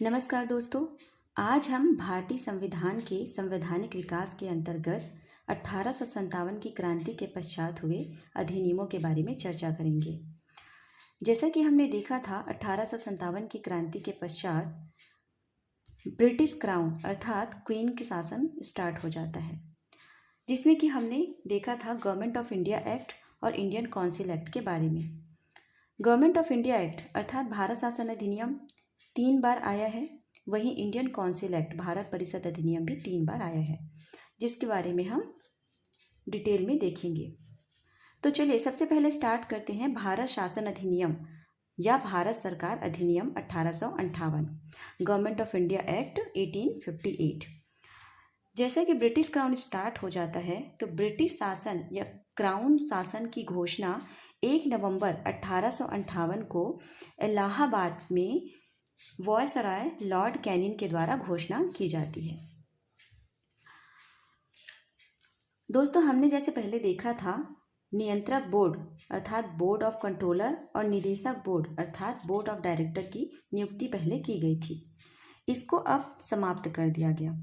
नमस्कार दोस्तों। आज हम भारतीय संविधान के संवैधानिक विकास के अंतर्गत 1857 की क्रांति के पश्चात हुए अधिनियमों के बारे में चर्चा करेंगे। जैसा कि हमने देखा था, 1857 की क्रांति के पश्चात ब्रिटिश क्राउन अर्थात क्वीन के शासन स्टार्ट हो जाता है, जिसमें कि हमने देखा था गवर्नमेंट ऑफ इंडिया एक्ट और इंडियन काउंसिल एक्ट के बारे में। गवर्नमेंट ऑफ इंडिया एक्ट अर्थात भारत शासन अधिनियम 3 बार आया है, वहीं इंडियन काउंसिल एक्ट भारत परिषद अधिनियम भी 3 बार आया है, जिसके बारे में हम डिटेल में देखेंगे। तो चलिए सबसे पहले स्टार्ट करते हैं भारत शासन अधिनियम या भारत सरकार अधिनियम 1858, गवर्नमेंट ऑफ इंडिया एक्ट 1858। जैसे कि ब्रिटिश क्राउन स्टार्ट हो जाता है, तो ब्रिटिश शासन या क्राउन शासन की घोषणा 1 नवंबर 1858 को इलाहाबाद में वायसराय लॉर्ड कैनिंग के द्वारा घोषणा की जाती है। दोस्तों, हमने जैसे पहले देखा था, नियंत्रक बोर्ड अर्थात बोर्ड ऑफ कंट्रोलर और निदेशक बोर्ड अर्थात बोर्ड ऑफ डायरेक्टर की नियुक्ति पहले की गई थी। इसको अब समाप्त कर दिया गया।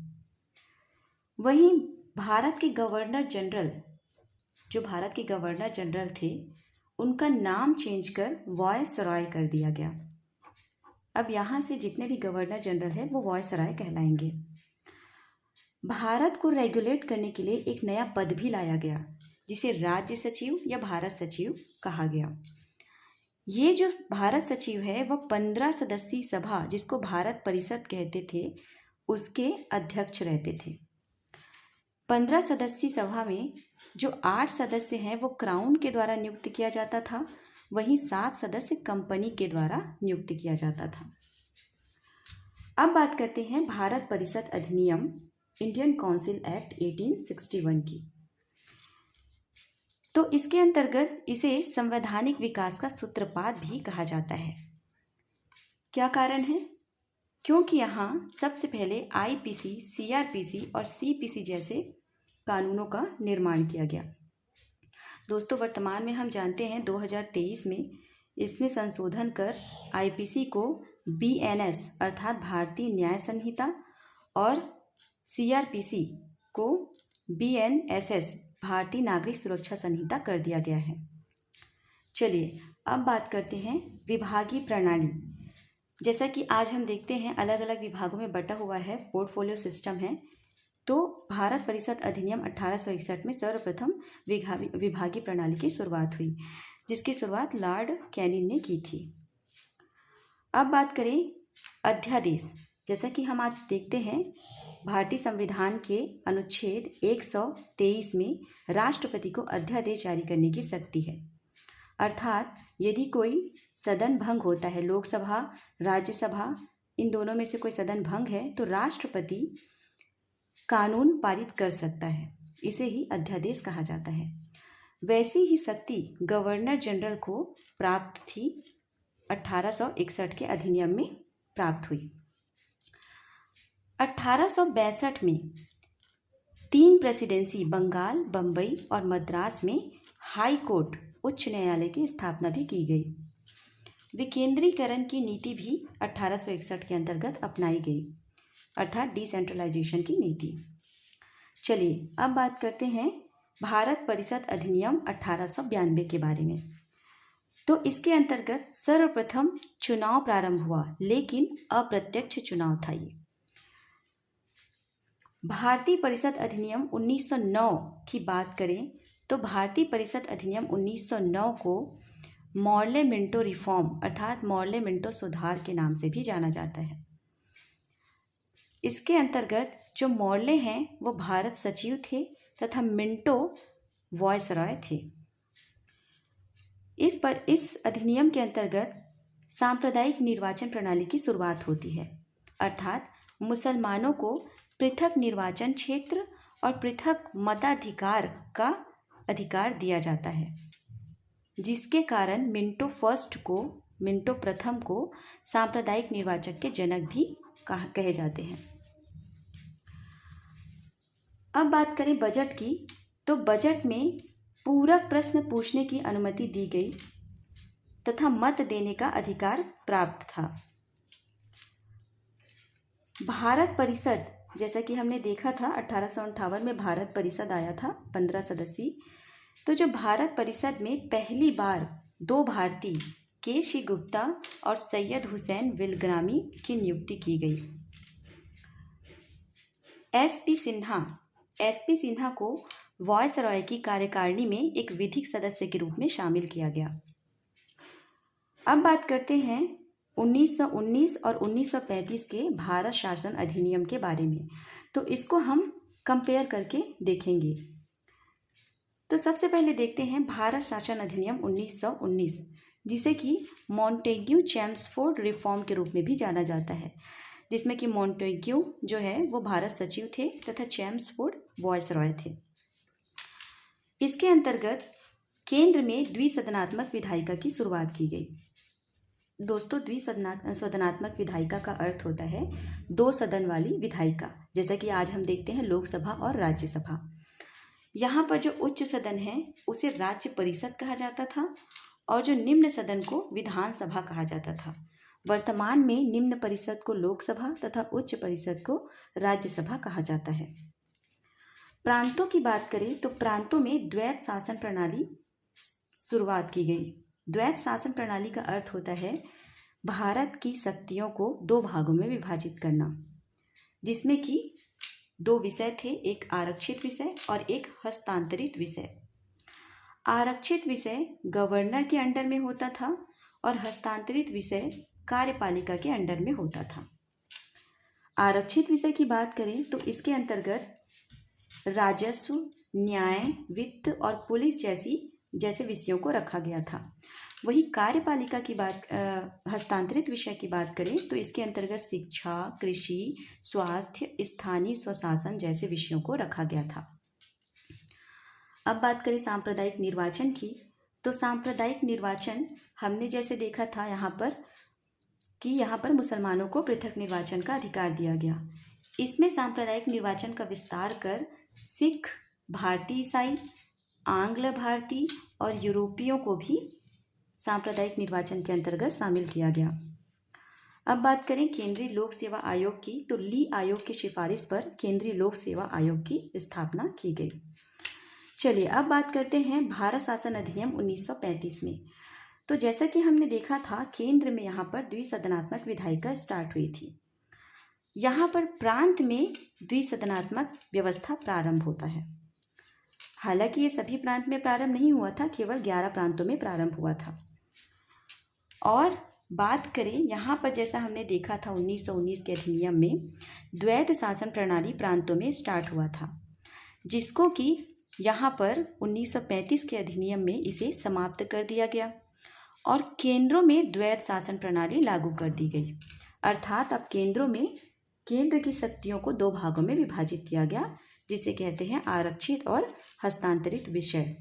वहीं भारत के गवर्नर जनरल, जो भारत के गवर्नर जनरल थे, उनका नाम चेंज कर वायसराय कर दिया गया। अब यहाँ से जितने भी गवर्नर जनरल है वो वायसराय कहलाएंगे। भारत को रेगुलेट करने के लिए एक नया पद भी लाया गया, जिसे राज्य सचिव या भारत सचिव कहा गया। ये जो भारत सचिव है वह 15 सदस्यीय सभा, जिसको भारत परिषद कहते थे, उसके अध्यक्ष रहते थे। 15 सदस्यीय सभा में जो 8 सदस्य हैं वो क्राउन के द्वारा नियुक्त किया जाता था, वहीं 7 सदस्य कंपनी के द्वारा नियुक्त किया जाता था। अब बात करते हैं भारत परिषद अधिनियम इंडियन काउंसिल एक्ट 1861 की। तो इसके अंतर्गत इसे संवैधानिक विकास का सूत्रपात भी कहा जाता है। क्या कारण है? क्योंकि यहाँ सबसे पहले आईपीसी, सीआरपीसी और सीपीसी जैसे कानूनों का निर्माण किया गया। दोस्तों, वर्तमान में हम जानते हैं 2023 में इसमें संशोधन कर आईपीसी को बीएनएस अर्थात भारतीय न्याय संहिता और सीआरपीसी को बीएनएसएस भारतीय नागरिक सुरक्षा संहिता कर दिया गया है। चलिए अब बात करते हैं विभागीय प्रणाली। जैसा कि आज हम देखते हैं अलग अलग विभागों में बटा हुआ है, पोर्टफोलियो सिस्टम है। तो भारत परिषद अधिनियम 1861 में सर्वप्रथम विभागीय प्रणाली की शुरुआत हुई, जिसकी शुरुआत लॉर्ड कैनिंग ने की थी। अब बात करें अध्यादेश। जैसा कि हम आज देखते हैं, भारतीय संविधान के अनुच्छेद 123 में राष्ट्रपति को अध्यादेश जारी करने की शक्ति है। अर्थात यदि कोई सदन भंग होता है, लोकसभा, राज्यसभा, इन दोनों में से कोई सदन भंग है, तो राष्ट्रपति कानून पारित कर सकता है। इसे ही अध्यादेश कहा जाता है। वैसी ही शक्ति गवर्नर जनरल को प्राप्त थी, 1861 के अधिनियम में प्राप्त हुई। 1862 में 3 प्रेसिडेंसी बंगाल, बम्बई और मद्रास में हाई कोर्ट उच्च न्यायालय की स्थापना भी की गई। विकेंद्रीकरण की नीति भी 1861 के अंतर्गत अपनाई गई, अर्थात डिसेंट्रलाइजेशन की नीति। चलिए अब बात करते हैं भारत परिषद अधिनियम 1892 के बारे में। तो इसके अंतर्गत सर्वप्रथम चुनाव प्रारंभ हुआ, लेकिन अप्रत्यक्ष चुनाव था ये। भारतीय परिषद अधिनियम 1909 की बात करें तो भारतीय परिषद अधिनियम 1909 को मॉर्ले मिंटो रिफॉर्म अर्थात मॉर्ले मिंटो सुधार के नाम से भी जाना जाता है। इसके अंतर्गत जो मॉर्ले हैं वो भारत सचिव थे तथा मिंटो वायसराय थे। इस अधिनियम के अंतर्गत सांप्रदायिक निर्वाचन प्रणाली की शुरुआत होती है, अर्थात मुसलमानों को पृथक निर्वाचन क्षेत्र और पृथक मताधिकार का अधिकार दिया जाता है, जिसके कारण मिंटो प्रथम को सांप्रदायिक निर्वाचन के जनक भी कहे जाते हैं। अब बात करें बजट की, तो बजट में पूरक प्रश्न पूछने की अनुमति दी गई तथा मत देने का अधिकार प्राप्त था। भारत परिषद, जैसा कि हमने देखा था 1858 में भारत परिषद आया था 15 सदस्यीय। तो जो भारत परिषद में पहली बार 2 भारतीय के.सी. गुप्ता और सैयद हुसैन विलग्रामी की नियुक्ति की गई। एस.पी. सिन्हा को वायसरॉय की कार्यकारिणी में एक विधिक सदस्य के रूप में शामिल किया गया। अब बात करते हैं 1919 और 1935 के भारत शासन अधिनियम के बारे में। तो इसको हम कंपेयर करके देखेंगे। तो सबसे पहले देखते हैं भारत शासन अधिनियम 1919, जिसे कि मॉन्टेग्यू चेम्सफोर्ड रिफॉर्म के रूप में भी जाना जाता है, जिसमें कि मॉन्टेग्यू जो है वो भारत सचिव थे तथा चेम्सफोर्ड वायसरॉय थे। इसके अंतर्गत केंद्र में द्विसदनात्मक विधायिका की शुरुआत की गई। दोस्तों, द्विसदनात्मक विधायिका का अर्थ होता है 2 सदन वाली विधायिका, जैसा कि आज हम देखते हैं लोकसभा और राज्यसभा। यहाँ पर जो उच्च सदन है उसे राज्य परिषद कहा जाता था और जो निम्न सदन को विधानसभा कहा जाता था। वर्तमान में निम्न परिषद को लोकसभा तथा उच्च परिषद को राज्यसभा कहा जाता है। प्रांतों की बात करें तो प्रांतों में द्वैत शासन प्रणाली शुरुआत की गई। द्वैत शासन प्रणाली का अर्थ होता है भारत की शक्तियों को 2 भागों में विभाजित करना, जिसमें कि 2 विषय थे, एक आरक्षित विषय और एक हस्तांतरित विषय। आरक्षित विषय गवर्नर के अंडर में होता था और हस्तांतरित विषय कार्यपालिका के अंडर में होता था। आरक्षित विषय की बात करें तो इसके अंतर्गत राजस्व, न्याय, वित्त और पुलिस जैसे विषयों को रखा गया था। वही कार्यपालिका की बात, हस्तांतरित विषय की बात करें तो इसके अंतर्गत शिक्षा, कृषि, स्वास्थ्य, स्थानीय स्वशासन जैसे विषयों को रखा गया था। अब बात करें सांप्रदायिक निर्वाचन की, तो सांप्रदायिक निर्वाचन हमने जैसे देखा था यहाँ पर मुसलमानों को पृथक निर्वाचन का अधिकार दिया गया। इसमें सांप्रदायिक निर्वाचन का विस्तार कर सिख, भारतीय ईसाई, आंग्ल भारतीय और यूरोपियों को भी सांप्रदायिक निर्वाचन के अंतर्गत शामिल किया गया। अब बात करें केंद्रीय लोक सेवा आयोग की, तो ली आयोग की सिफारिश पर केंद्रीय लोक सेवा आयोग की स्थापना की गई। चलिए अब बात करते हैं भारत शासन अधिनियम 1935 में। तो जैसा कि हमने देखा था केंद्र में यहाँ पर द्विसदनात्मक विधायिका स्टार्ट हुई थी। यहाँ पर प्रांत में द्विसदनात्मक व्यवस्था प्रारंभ होता है। हालांकि ये सभी प्रांत में प्रारंभ नहीं हुआ था, केवल 11 प्रांतों में प्रारंभ हुआ था। और बात करें यहाँ पर जैसा हमने देखा था 1919 के अधिनियम में द्वैत शासन प्रणाली प्रांतों में स्टार्ट हुआ था, जिसको कि यहाँ पर 1935 के अधिनियम में इसे समाप्त कर दिया गया और केंद्रों में द्वैत शासन प्रणाली लागू कर दी गई। अर्थात अब केंद्रों में केंद्र की शक्तियों को 2 भागों में विभाजित किया गया, जिसे कहते हैं आरक्षित और हस्तांतरित विषय।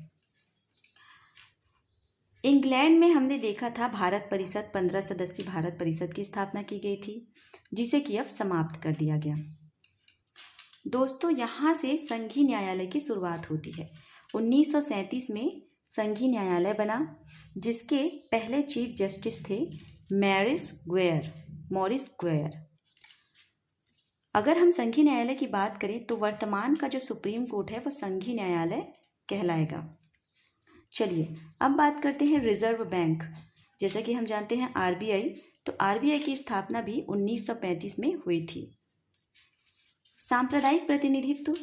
इंग्लैंड में हमने देखा था भारत परिषद 15 सदस्यीय भारत परिषद की स्थापना की गई थी, जिसे कि अब समाप्त कर दिया गया। दोस्तों, यहाँ से संघीय न्यायालय की शुरुआत होती है। 1937 में संघीय न्यायालय बना, जिसके पहले चीफ जस्टिस थे मॉरिस ग्वेयर। अगर हम संघीय न्यायालय की बात करें तो वर्तमान का जो सुप्रीम कोर्ट है वो संघीय न्यायालय कहलाएगा। चलिए अब बात करते हैं रिजर्व बैंक। जैसा कि हम जानते हैं आरबीआई, तो आरबीआई की स्थापना भी 1935 में हुई थी। सांप्रदायिक प्रतिनिधित्व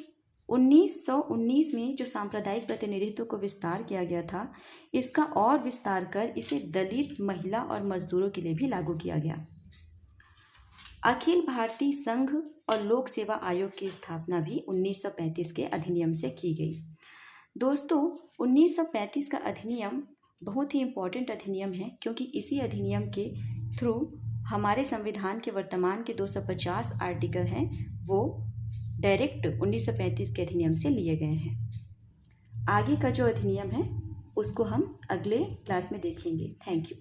1919 में जो सांप्रदायिक प्रतिनिधित्व को विस्तार किया गया था, इसका और विस्तार कर इसे दलित, महिला और मजदूरों के लिए भी लागू किया गया। अखिल भारतीय संघ और लोक सेवा आयोग की स्थापना भी 1935 के अधिनियम से की गई। दोस्तों, 1935 का अधिनियम बहुत ही इम्पोर्टेंट अधिनियम है, क्योंकि इसी अधिनियम के थ्रू हमारे संविधान के वर्तमान के 250 आर्टिकल हैं वो डायरेक्ट 1935 के अधिनियम से लिए गए हैं। आगे का जो अधिनियम है उसको हम अगले क्लास में देखेंगे। Thank you.